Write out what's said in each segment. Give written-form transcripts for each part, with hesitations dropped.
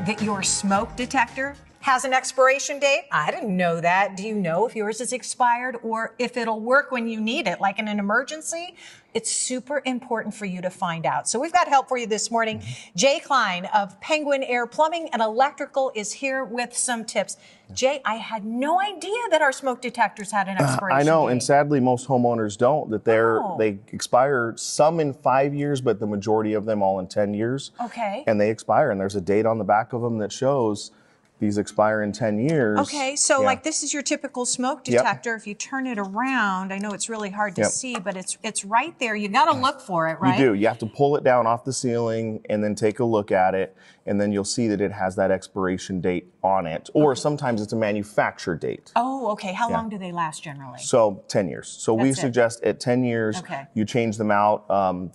that your smoke detector has an expiration date? I didn't know that. Do you know if yours is expired or if it'll work when you need it, like in an emergency? It's super important for you to find out. So we've got help for you this morning. Jay Klein of Penguin Air Plumbing and Electrical is here with some tips. Jay, I had no idea that our smoke detectors had an expiration I know, date. and sadly most homeowners don't, that they expire, some in 5 years, but the majority of them all in 10 years. Okay. And they expire, and there's a date on the back of them that shows these expire in 10 years. Okay, so like this is your typical smoke detector. If you turn it around, I know it's really hard to see, but it's right there. You got to look for it, right? You do. You have to pull it down off the ceiling and then take a look at it, and then you'll see that it has that expiration date on it, or sometimes it's a manufacture date. Oh, okay. How long do they last generally? So 10 years. So we suggest at 10 years, you change them out.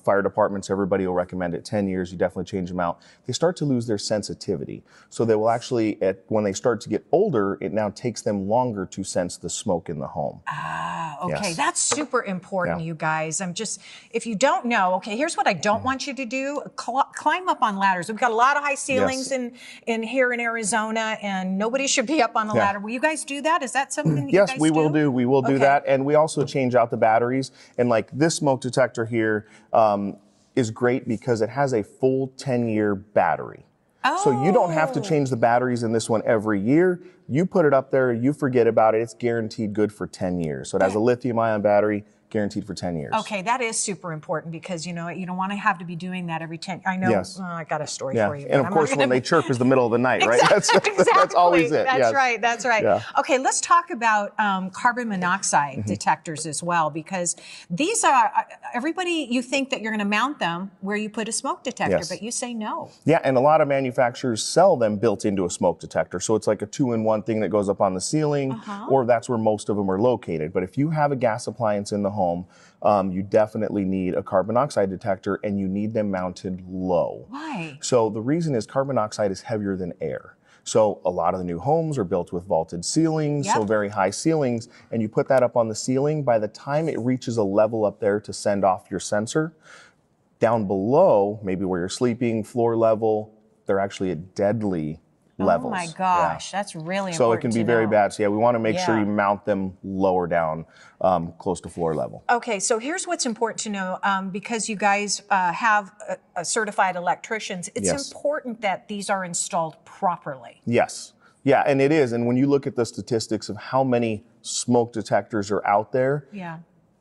Fire departments, everybody will recommend at 10 years, you definitely change them out. They start to lose their sensitivity. So they will actually, when they start to get older, it now takes them longer to sense the smoke in the home. Ah, okay. That's super important, you guys. If you don't know, okay, here's what I don't want you to do. Climb up on ladders. We've got a lot of high ceilings in here in Arizona, and nobody should be up on a ladder. Will you guys do that? Is that something that you guys do? Yes, we will do. We will do that. And we also change out the batteries. And like this smoke detector here is great because it has a full 10-year battery. So you don't have to change the batteries in this one every year. You put it up there, you forget about it, it's guaranteed good for 10 years. So it has a lithium-ion battery, guaranteed for 10 years. Okay, that is super important because you don't want to have to be doing that every 10. I know. I got a story for you. And of course, when they chirp is the middle of the night, right? Exactly. That's always it. That's right. That's right. Yeah. Okay, let's talk about carbon monoxide detectors as well, because these are everybody. You think that you're going to mount them where you put a smoke detector, but you say no. Yeah, and a lot of manufacturers sell them built into a smoke detector, so it's like a 2-in-1 thing that goes up on the ceiling, or that's where most of them are located. But if you have a gas appliance in the home, you definitely need a carbon monoxide detector, and you need them mounted low. Why? So the reason is carbon monoxide is heavier than air. So a lot of the new homes are built with vaulted ceilings, so very high ceilings, and you put that up on the ceiling. By the time it reaches a level up there to send off your sensor, down below, maybe where you're sleeping, floor level, they're actually at deadly levels. Oh my gosh, that's really important. So it can be very bad. So we want to make sure you mount them lower down, close to floor level. Okay, so here's what's important to know, because you guys have certified electricians, it's important that these are installed properly. Yes. Yeah, and it is. And when you look at the statistics of how many smoke detectors are out there,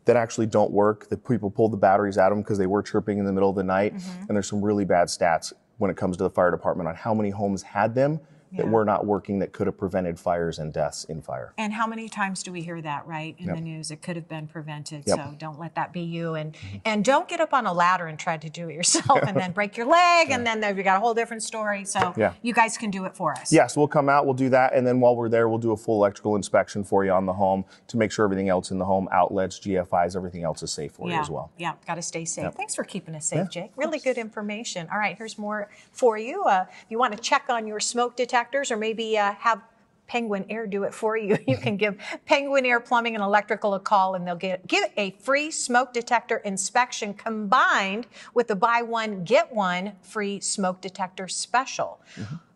that actually don't work, that people pull the batteries out of them because they were chirping in the middle of the night, and there's some really bad stats when it comes to the fire department on how many homes had them that were not working that could have prevented fires and deaths in fire. And how many times do we hear that, right, in the news? It could have been prevented, so don't let that be you. And don't get up on a ladder and try to do it yourself and then break your leg, and then we got a whole different story. So you guys can do it for us. Yes, we'll come out, we'll do that, and then while we're there, we'll do a full electrical inspection for you on the home to make sure everything else in the home, outlets, GFIs, everything else is safe for you as well. Yeah, got to stay safe. Thanks for keeping us safe, Jake. Really good information. All right, here's more for you. If you want to check on your smoke detectors or maybe have Penguin Air do it for you, you can give Penguin Air Plumbing and Electrical a call, and they'll give a free smoke detector inspection combined with the buy one, get one free smoke detector special.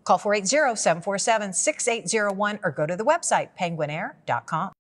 Call 480-747-6801 or go to the website, penguinair.com.